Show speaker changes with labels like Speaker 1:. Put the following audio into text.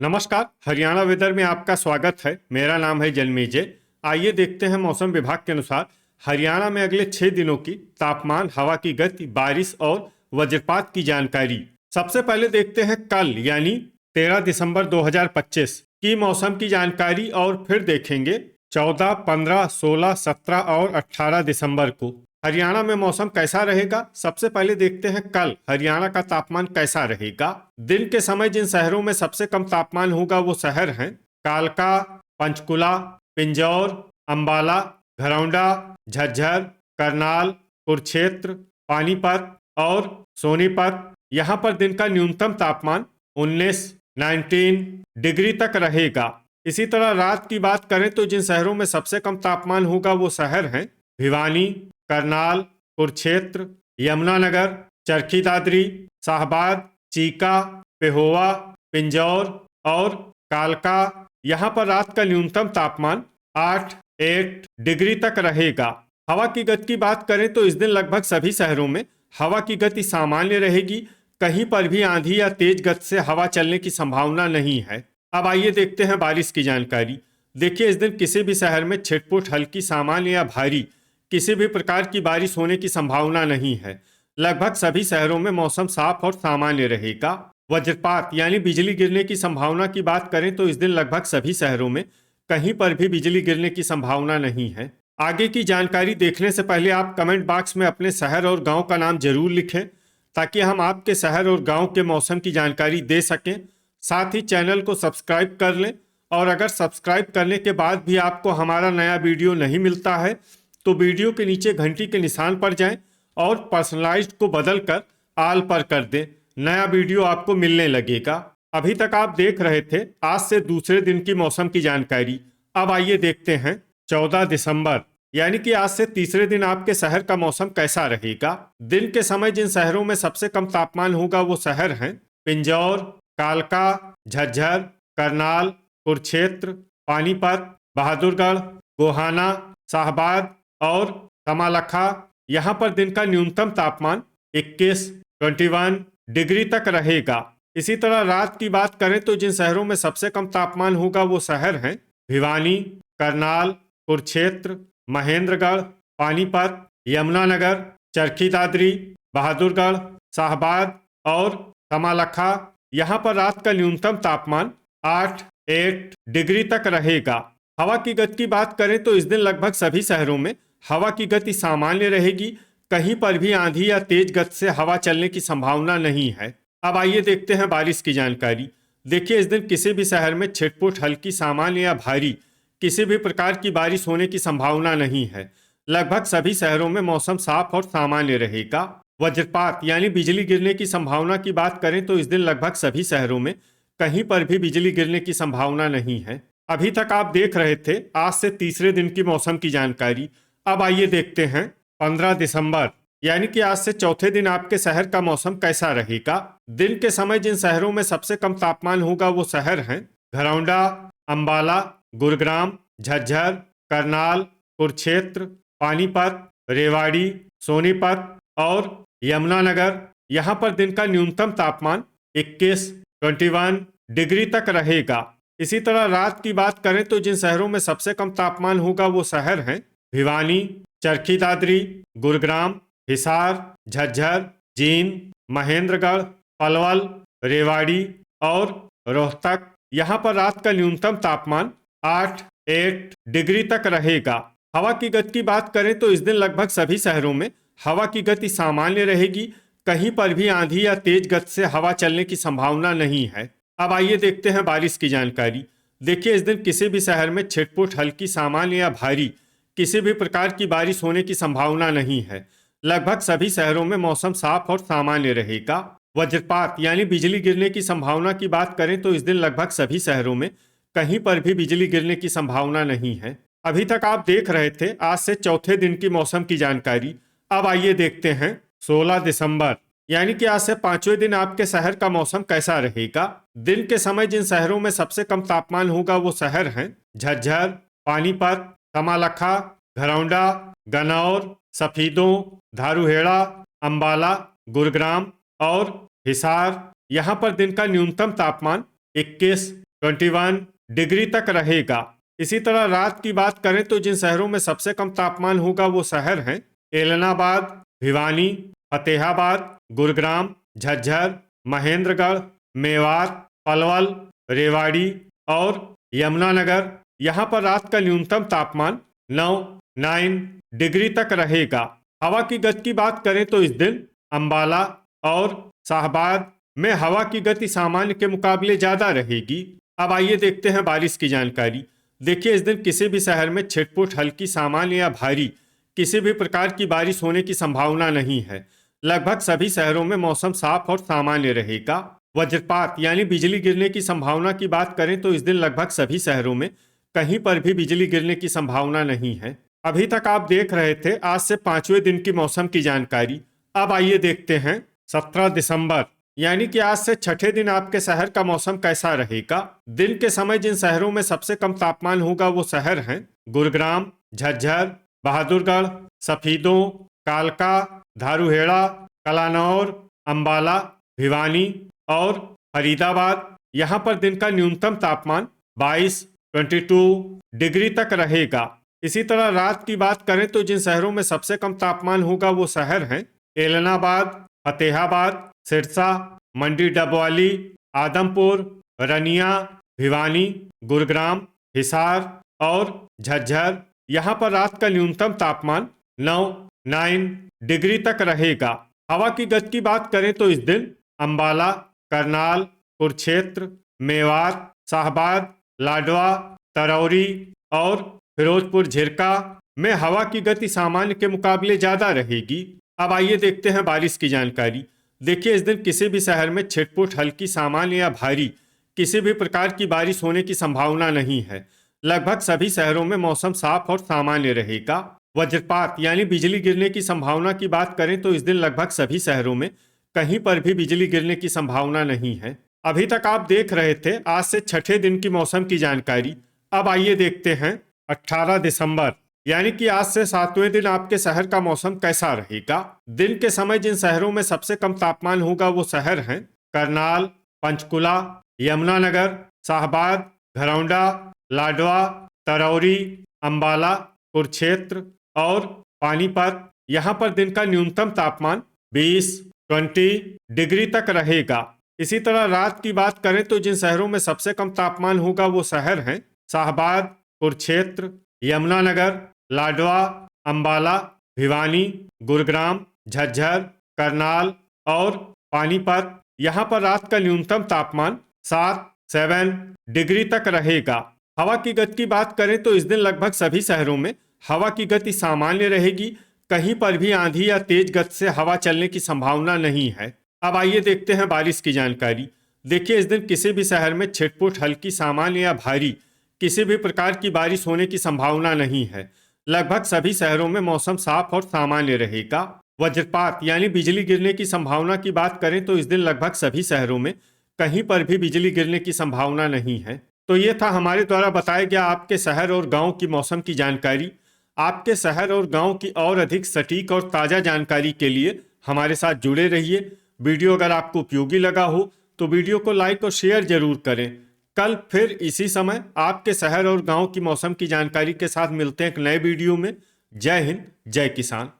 Speaker 1: नमस्कार। हरियाणा वेदर में आपका स्वागत है। मेरा नाम है जन्मेजय। आइए देखते हैं मौसम विभाग के अनुसार हरियाणा में अगले 6 दिनों की तापमान, हवा की गति, बारिश और वज्रपात की जानकारी। सबसे पहले देखते हैं कल यानी 13 दिसंबर 2025 की मौसम की जानकारी और फिर देखेंगे 14, 15, 16, 17 और 18 दिसंबर को हरियाणा में मौसम कैसा रहेगा। सबसे पहले देखते हैं कल हरियाणा का तापमान कैसा रहेगा। दिन के समय जिन शहरों में सबसे कम तापमान होगा वो शहर हैं कालका, पंचकुला, पिंजौर, अंबाला, घरौंडा, झज्जर, करनाल, कुरुक्षेत्र, पानीपत और सोनीपत। यहाँ पर दिन का न्यूनतम तापमान 19 डिग्री तक रहेगा। इसी तरह रात की बात करें तो जिन शहरों में सबसे कम तापमान होगा वो शहर हैं भिवानी, करनाल, कुरुक्षेत्र, यमुनानगर, चरखी दादरी, शाहबाद, चीका, पेहोवा, पिंजौर और कालका। यहाँ पर रात का न्यूनतम तापमान 8 डिग्री तक रहेगा। हवा की गति की बात करें तो इस दिन लगभग सभी शहरों में हवा की गति सामान्य रहेगी। कहीं पर भी आंधी या तेज गति से हवा चलने की संभावना नहीं है। अब आइए देखते हैं बारिश की जानकारी। देखिए, इस दिन किसी भी शहर में छिटपुट, हल्की, सामान्य या भारी किसी भी प्रकार की बारिश होने की संभावना नहीं है। लगभग सभी शहरों में मौसम साफ और सामान्य रहेगा। वज्रपात यानी बिजली गिरने की संभावना की बात करें तो इस दिन लगभग सभी शहरों में कहीं पर भी बिजली गिरने की संभावना नहीं है। आगे की जानकारी देखने से पहले आप कमेंट बॉक्स में अपने शहर और गांव का नाम जरूर लिखें ताकि हम आपके शहर और गांव के मौसम की जानकारी दे सकें। साथ ही चैनल को सब्सक्राइब कर लें और अगर सब्सक्राइब करने के बाद भी आपको हमारा नया वीडियो नहीं मिलता है तो वीडियो के नीचे घंटी के निशान पर जाएं और पर्सनलाइज्ड को बदलकर आल पर कर दें। नया वीडियो आपको मिलने लगेगा। अभी तक आप देख रहे थे आज से दूसरे दिन की मौसम की जानकारी। अब आइए देखते हैं 14 दिसंबर यानी कि आज से तीसरे दिन आपके शहर का मौसम कैसा रहेगा। दिन के समय जिन शहरों में सबसे कम तापमान होगा वो शहर हैं पिंजौर, कालका, झज्जर, करनाल, कुरुक्षेत्र, पानीपत, बहादुरगढ़, गोहाना, शाहबाद और कमालखा। यहाँ पर दिन का न्यूनतम तापमान 21 डिग्री तक रहेगा। इसी तरह रात की बात करें तो जिन शहरों में सबसे कम तापमान होगा वो शहर हैं भिवानी, करनाल, कुरुक्षेत्र, महेंद्रगढ़, पानीपत, यमुनानगर, चरखी दादरी, बहादुरगढ़, शाहबाद और कमालखा। यहाँ पर रात का न्यूनतम तापमान 8 डिग्री तक रहेगा। हवा की गति की बात करें तो इस दिन लगभग सभी शहरों में हवा की गति सामान्य रहेगी। कहीं पर भी आंधी या तेज गति से हवा चलने की संभावना नहीं है। अब आइए देखते हैं बारिश की जानकारी। देखिए, इस दिन किसी भी शहर में छिटपुट, हल्की, सामान्य या भारी किसी भी प्रकार की बारिश होने की संभावना नहीं है। लगभग सभी शहरों में मौसम साफ और सामान्य रहेगा। वज्रपात यानी बिजली गिरने की संभावना की बात करें तो इस दिन लगभग सभी शहरों में कहीं पर भी बिजली गिरने की संभावना नहीं है। अभी तक आप देख रहे थे आज से तीसरे दिन की मौसम की जानकारी। अब आइए देखते हैं 15 दिसंबर यानी कि आज से चौथे दिन आपके शहर का मौसम कैसा रहेगा। दिन के समय जिन शहरों में सबसे कम तापमान होगा वो शहर हैं घरौंडा, अंबाला, गुरुग्राम, झज्जर, करनाल, कुरुक्षेत्र, पानीपत, रेवाड़ी, सोनीपत और यमुनानगर। यहाँ पर दिन का न्यूनतम तापमान 21 डिग्री तक रहेगा। इसी तरह रात की बात करें तो जिन शहरों में सबसे कम तापमान होगा वो शहर हैं भिवानी, चरखी दादरी, गुरुग्राम, हिसार, झज्जर, जींद, महेंद्रगढ़, पलवल, रेवाड़ी और रोहतक। यहाँ पर रात का न्यूनतम तापमान 8 डिग्री तक रहेगा। हवा की गति की बात करें तो इस दिन लगभग सभी शहरों में हवा की गति सामान्य रहेगी। कहीं पर भी आंधी या तेज गति से हवा चलने की संभावना नहीं है। अब आइए देखते हैं बारिश की जानकारी। देखिए, इस दिन किसी भी शहर में छिटपुट, हल्की, सामान्य या भारी किसी भी प्रकार की बारिश होने की संभावना नहीं है। लगभग सभी शहरों में मौसम साफ और सामान्य रहेगा। वज्रपात यानी बिजली गिरने की संभावना की बात करें तो इस दिन लगभग सभी शहरों में कहीं पर भी बिजली गिरने की संभावना नहीं है। अभी तक आप देख रहे थे आज से चौथे दिन की मौसम की जानकारी। अब आइए देखते हैं 16 दिसंबर यानी कि आज से पांचवें दिन आपके शहर का मौसम कैसा रहेगा। दिन के समय जिन शहरों में सबसे कम तापमान होगा वो शहर हैं झज्जर, पानीपत, कमालखा, घरौंडा, गनौर, सफीदों, धारूहेड़ा, अंबाला, गुरुग्राम और हिसार। यहाँ पर दिन का न्यूनतम तापमान 21 डिग्री तक रहेगा। इसी तरह रात की बात करें तो जिन शहरों में सबसे कम तापमान होगा वो शहर हैं एलनाबाद, भिवानी, फतेहाबाद, गुरुग्राम, झज्जर, महेंद्रगढ़, मेवात, पलवल, रेवाड़ी और यमुनानगर। यहाँ पर रात का न्यूनतम तापमान 9 डिग्री तक रहेगा। हवा की गति की बात करें तो इस दिन अंबाला और शाहबाद में हवा की गति सामान्य के मुकाबले ज्यादा रहेगी। अब आइए देखते हैं बारिश की जानकारी। देखिए, इस दिन किसी भी शहर में छिटपुट हल्की, सामान्य या भारी किसी भी प्रकार की बारिश होने की संभावना नहीं है। लगभग सभी शहरों में मौसम साफ और सामान्य रहेगा। वज्रपात यानी बिजली गिरने की संभावना की बात करें तो इस दिन लगभग सभी शहरों में कहीं पर भी बिजली गिरने की संभावना नहीं है। अभी तक आप देख रहे थे आज से 5वें दिन की मौसम की जानकारी। अब आइए देखते हैं 17 दिसंबर यानी कि आज से छठे दिन आपके शहर का मौसम कैसा रहेगा। दिन के समय जिन शहरों में सबसे कम तापमान होगा वो शहर हैं गुरुग्राम, झज्जर, बहादुरगढ़, सफीदों, कालका, धारूहेड़ा, कलानौर, अंबाला, भिवानी और फरीदाबाद। यहाँ पर दिन का न्यूनतम तापमान 22 डिग्री तक रहेगा। इसी तरह रात की बात करें तो जिन शहरों में सबसे कम तापमान होगा वो शहर हैं एलनाबाद, फतेहाबाद, सिरसा, मंडी डबवाली, आदमपुर, रनिया, भिवानी, गुरुग्राम, हिसार और झज्जर। यहाँ पर रात का न्यूनतम तापमान 9 डिग्री तक रहेगा। हवा की गति की बात करें तो इस दिन अंबाला, करनाल, कुरुक्षेत्र, मेवात, शाहबाद, लाडवा, तरौरी और फिरोजपुर झिरका में हवा की गति सामान्य के मुकाबले ज्यादा रहेगी। अब आइए देखते हैं बारिश की जानकारी। देखिए, इस दिन किसी भी शहर में छिटपुट हल्की, सामान्य या भारी किसी भी प्रकार की बारिश होने की संभावना नहीं है। लगभग सभी शहरों में मौसम साफ और सामान्य रहेगा। वज्रपात यानी बिजली गिरने की संभावना की बात करें तो इस दिन लगभग सभी शहरों में कहीं पर भी बिजली गिरने की संभावना नहीं है। अभी तक आप देख रहे थे आज से छठे दिन की मौसम की जानकारी। अब आइए देखते हैं 18 दिसंबर यानी कि आज से 7वें दिन आपके शहर का मौसम कैसा रहेगा। दिन के समय जिन शहरों में सबसे कम तापमान होगा वो शहर हैं करनाल, पंचकुला, यमुनानगर, शाहबाद, घरौंडा, लाडवा, तरौरी, अंबाला, कुरुक्षेत्र और पानीपत। यहाँ पर दिन का न्यूनतम तापमान 20 डिग्री तक रहेगा। इसी तरह रात की बात करें तो जिन शहरों में सबसे कम तापमान होगा वो शहर हैं शाहबाद, कुरुक्षेत्र, यमुनानगर, लाडवा, अंबाला, भिवानी, गुरुग्राम, झज्जर, करनाल और पानीपत। यहाँ पर रात का न्यूनतम तापमान 7 डिग्री तक रहेगा। हवा की गति की बात करें तो इस दिन लगभग सभी शहरों में हवा की गति सामान्य रहेगी। कहीं पर भी आंधी या तेज गति से हवा चलने की संभावना नहीं है। अब आइए देखते हैं बारिश की जानकारी। देखिए, इस दिन किसी भी शहर में छिटपुट हल्की, सामान्य या भारी किसी भी प्रकार की बारिश होने की संभावना नहीं है। लगभग सभी शहरों में मौसम साफ और सामान्य रहेगा। वज्रपात यानी बिजली गिरने की संभावना की बात करें तो इस दिन लगभग सभी शहरों में कहीं पर भी बिजली गिरने की संभावना नहीं है। तो ये था हमारे द्वारा बताया गया आपके शहर और गांव की मौसम की जानकारी। आपके शहर और गांव की और अधिक सटीक और ताज़ा जानकारी के लिए हमारे साथ जुड़े रहिए। वीडियो अगर आपको उपयोगी लगा हो तो वीडियो को लाइक और शेयर जरूर करें। कल फिर इसी समय आपके शहर और गांव की मौसम की जानकारी के साथ मिलते हैं एक नए वीडियो में। जय हिंद, जय किसान।